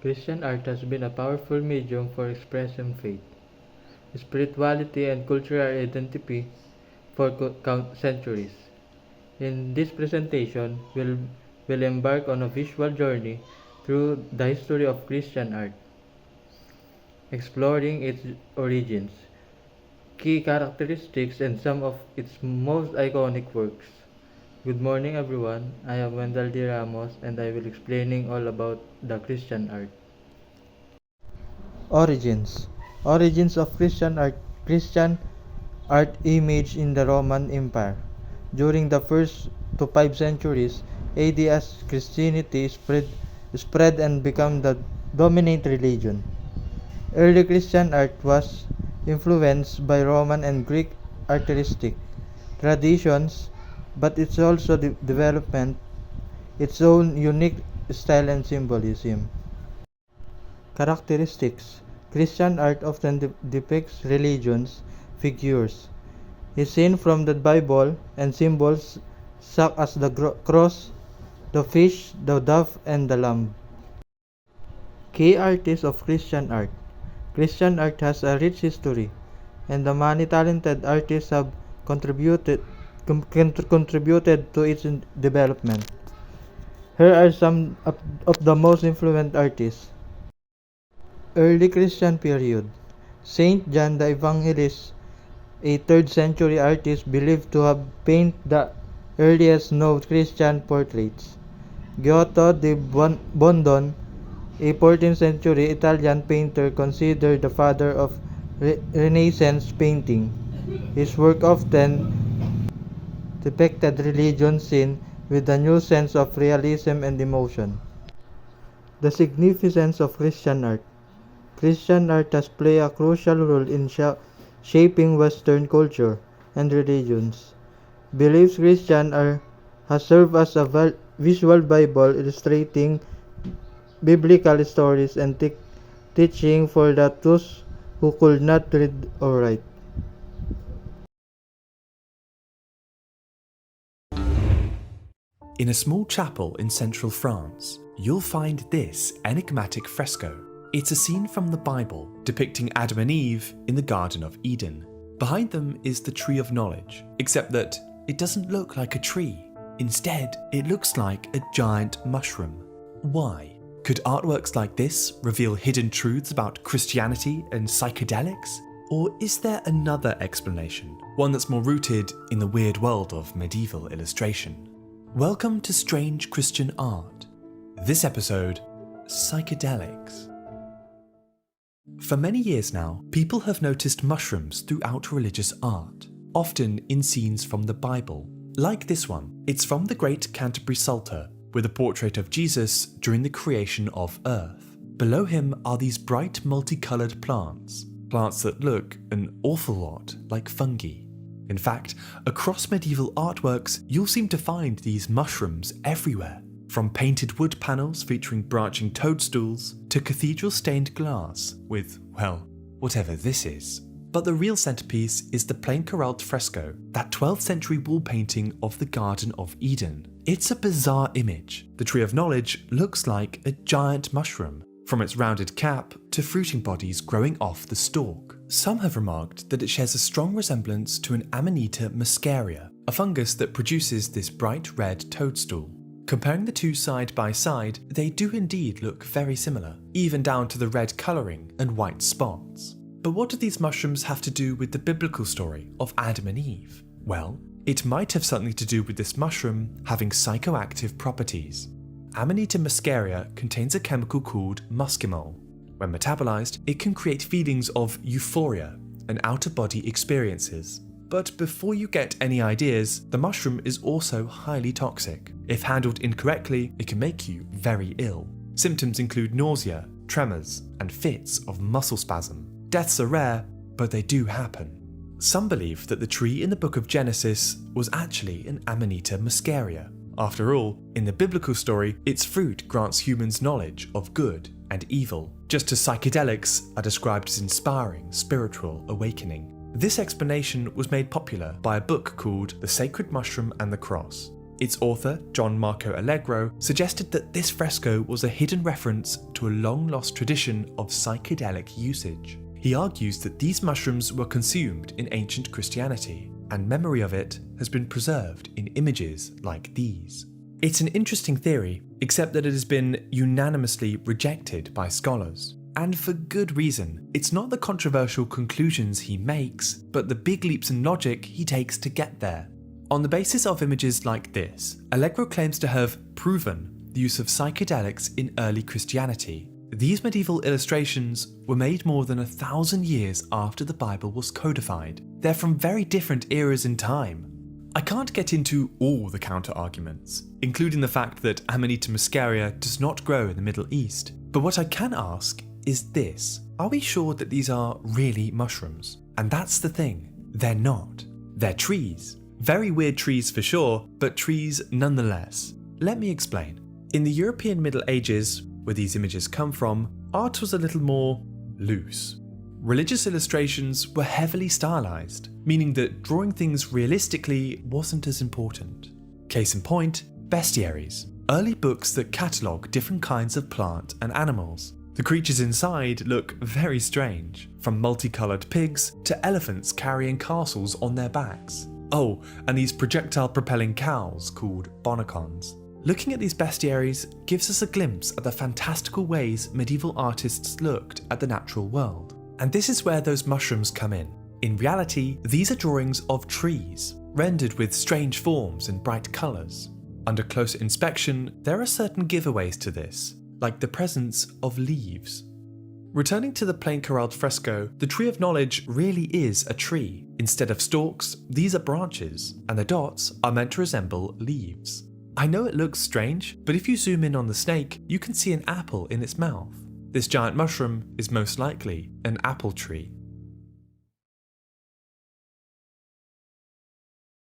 Christian art has been a powerful medium for expressing faith, spirituality, and cultural identity for centuries. In this presentation, we'll embark on a visual journey through the history of Christian art, exploring its origins, key characteristics, and some of its most iconic works. Good morning, everyone. I am Wendell D. Ramos, and I will explaining all about the Christian art. Origins. Origins of Christian art. Christian art image in the Roman Empire. During the 1st to 5 centuries AD, as Christianity spread and became the dominant religion. Early Christian art was influenced by Roman and Greek artistic traditions, but it's also developed its own unique style and symbolism. Characteristics. Christian art often depicts religions figures, is seen from the Bible, and symbols such as the cross, the fish, the dove, and the lamb. Key artists of Christian art. Christian art has a rich history, and the many talented artists have contributed to its development. Here are some of the most influential artists. Early Christian period. Saint John the Evangelist, a 3rd century artist believed to have painted the earliest known Christian portraits. Giotto di Bondon, a 14th century Italian painter considered the father of Renaissance painting. His work often depicted religion scene with a new sense of realism and emotion. The significance of Christian art. Christian art has played a crucial role in shaping Western culture and religions. Beliefs Christian has served as a visual Bible illustrating biblical stories and teaching for those who could not read or write. In a small chapel in central France, you'll find this enigmatic fresco. It's a scene from the Bible depicting Adam and Eve in the Garden of Eden. Behind them is the Tree of Knowledge, except that it doesn't look like a tree. Instead, it looks like a giant mushroom. Why? Could artworks like this reveal hidden truths about Christianity and psychedelics? Or is there another explanation, one that's more rooted in the weird world of medieval illustration? Welcome to Strange Christian Art. This episode, Psychedelics. For many years now, people have noticed mushrooms throughout religious art, often in scenes from the Bible, like this one. It's from the Great Canterbury Psalter, with a portrait of Jesus during the creation of Earth. Below him are these bright multicoloured plants that look an awful lot like fungi. In fact, across medieval artworks, you'll seem to find these mushrooms everywhere, from painted wood panels featuring branching toadstools to cathedral-stained glass with, well, whatever this is. But the real centerpiece is the plain coralled fresco, that 12th century wall painting of the Garden of Eden. It's a bizarre image. The Tree of Knowledge looks like a giant mushroom, from its rounded cap to fruiting bodies growing off the stalk. Some have remarked that it shares a strong resemblance to an Amanita muscaria, a fungus that produces this bright red toadstool. Comparing the two side by side, they do indeed look very similar, even down to the red colouring and white spots. But what do these mushrooms have to do with the biblical story of Adam and Eve? Well, it might have something to do with this mushroom having psychoactive properties. Amanita muscaria contains a chemical called muscimol. When metabolized, it can create feelings of euphoria and out-of-body experiences. But before you get any ideas, the mushroom is also highly toxic. If handled incorrectly, it can make you very ill. Symptoms include nausea, tremors, and fits of muscle spasm. Deaths are rare, but they do happen. Some believe that the tree in the book of Genesis was actually an Amanita muscaria. After all, in the biblical story, its fruit grants humans knowledge of good and evil, just as psychedelics are described as inspiring spiritual awakening. This explanation was made popular by a book called The Sacred Mushroom and the Cross. Its author, John Marco Allegro, suggested that this fresco was a hidden reference to a long-lost tradition of psychedelic usage. He argues that these mushrooms were consumed in ancient Christianity, and memory of it has been preserved in images like these. It's an interesting theory, except that it has been unanimously rejected by scholars. And for good reason. It's not the controversial conclusions he makes, but the big leaps in logic he takes to get there. On the basis of images like this, Allegro claims to have proven the use of psychedelics in early Christianity. These medieval illustrations were made more than 1,000 years after the Bible was codified. They're from very different eras in time. I can't get into all the counter-arguments, including the fact that Amanita muscaria does not grow in the Middle East, but what I can ask is this: are we sure that these are really mushrooms? And that's the thing, they're not. They're trees. Very weird trees for sure, but trees nonetheless. Let me explain. In the European Middle Ages, where these images come from, art was a little more loose. Religious illustrations were heavily stylized, meaning that drawing things realistically wasn't as important. Case in point, bestiaries, early books that catalogue different kinds of plant and animals. The creatures inside look very strange, from multicoloured pigs to elephants carrying castles on their backs. Oh, and these projectile-propelling cows called bonacons. Looking at these bestiaries gives us a glimpse at the fantastical ways medieval artists looked at the natural world. And this is where those mushrooms come in. In reality, these are drawings of trees, rendered with strange forms and bright colours. Under closer inspection, there are certain giveaways to this, like the presence of leaves. Returning to the plain corralled fresco, the Tree of Knowledge really is a tree. Instead of stalks, these are branches, and the dots are meant to resemble leaves. I know it looks strange, but if you zoom in on the snake, you can see an apple in its mouth. This giant mushroom is most likely an apple tree.